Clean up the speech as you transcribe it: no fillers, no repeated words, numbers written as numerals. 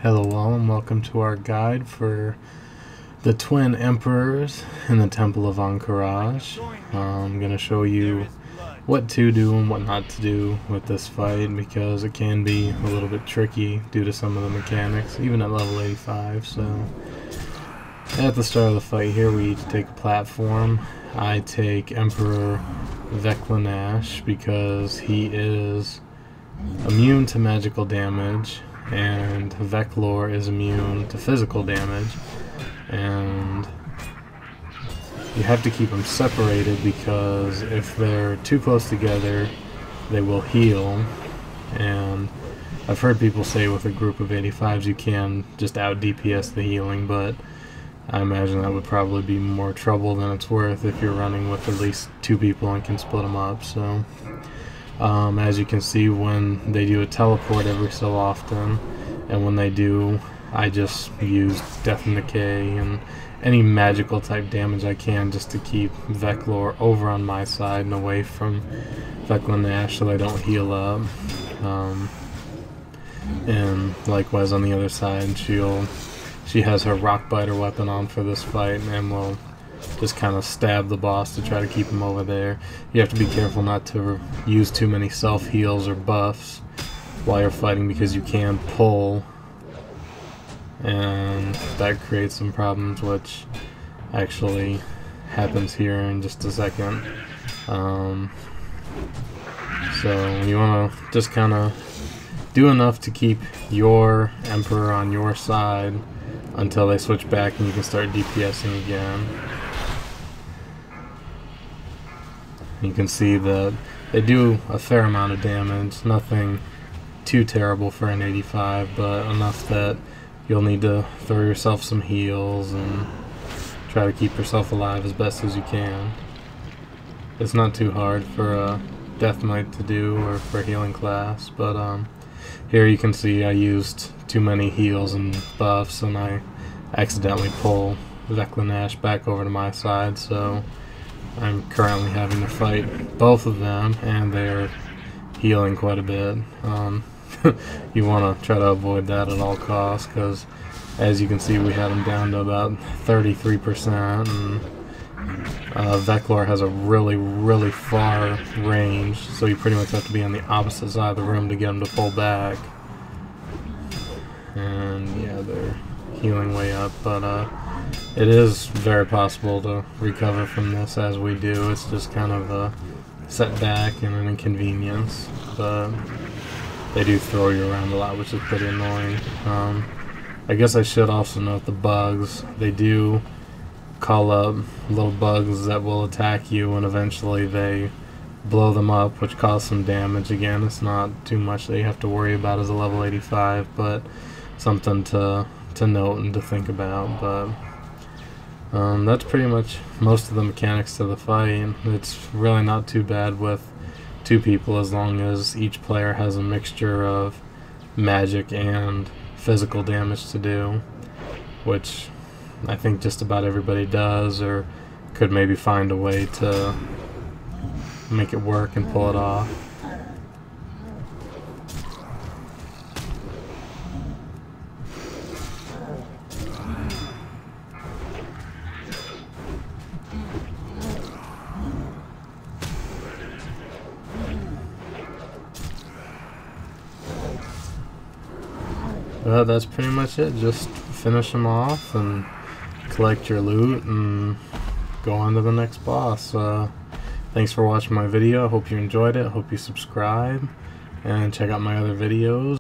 Hello all, and welcome to our guide for the twin emperors in the Temple of Ahn'Qiraj. I'm going to show you what to do and what not to do with this fight, because it can be a little bit tricky due to some of the mechanics, even at level 85. So at the start of the fight here, we each take a platform. I take Emperor Vek'nilash because he is immune to magical damage, and Vek'lor is immune to physical damage, and you have to keep them separated because if they're too close together they will heal. And I've heard people say with a group of 85s you can just out DPS the healing, but I imagine that would probably be more trouble than it's worth if you're running with at least two people and can split them up. So as you can see, when they do a teleport every so often, and when they do, I just use Death and Decay and any magical type damage I can just to keep Vek'lor over on my side and away from Vek'nilash so they don't heal up. And likewise on the other side, she has her rock biter weapon on for this fight and will just kind of stab the boss to try to keep him over there. You have to be careful not to use too many self-heals or buffs while you're fighting, because you can pull, and that creates some problems, which actually happens here in just a second. So you want to just kind of do enough to keep your Emperor on your side until they switch back and you can start DPSing again. You can see that they do a fair amount of damage, nothing too terrible for an 85, but enough that you'll need to throw yourself some heals and try to keep yourself alive as best as you can. It's not too hard for a Death Knight to do, or for a healing class, but here you can see I used too many heals and buffs and I accidentally pull Vek'nilash back over to my side, so I'm currently having to fight both of them, and they're healing quite a bit. You want to try to avoid that at all costs, because as you can see we had them down to about 33%, and Vek'lor has a really far range, so you pretty much have to be on the opposite side of the room to get him to pull back. And yeah, they're healing way up, but it is very possible to recover from this as we do. It's just kind of a setback and an inconvenience, but they do throw you around a lot, which is pretty annoying. I guess I should also note the bugs. They do call up little bugs that will attack you, and eventually they blow them up, which causes some damage. Again, it's not too much that you have to worry about as a level 85, but something to note and to think about. But that's pretty much most of the mechanics to the fight. It's really not too bad with two people, as long as each player has a mixture of magic and physical damage to do, which I think just about everybody does, or could maybe find a way to make it work and pull it off. But that's pretty much it. Just finish them off and collect your loot and go on to the next boss. Thanks for watching my video. I hope you enjoyed it. I hope you subscribe and check out my other videos.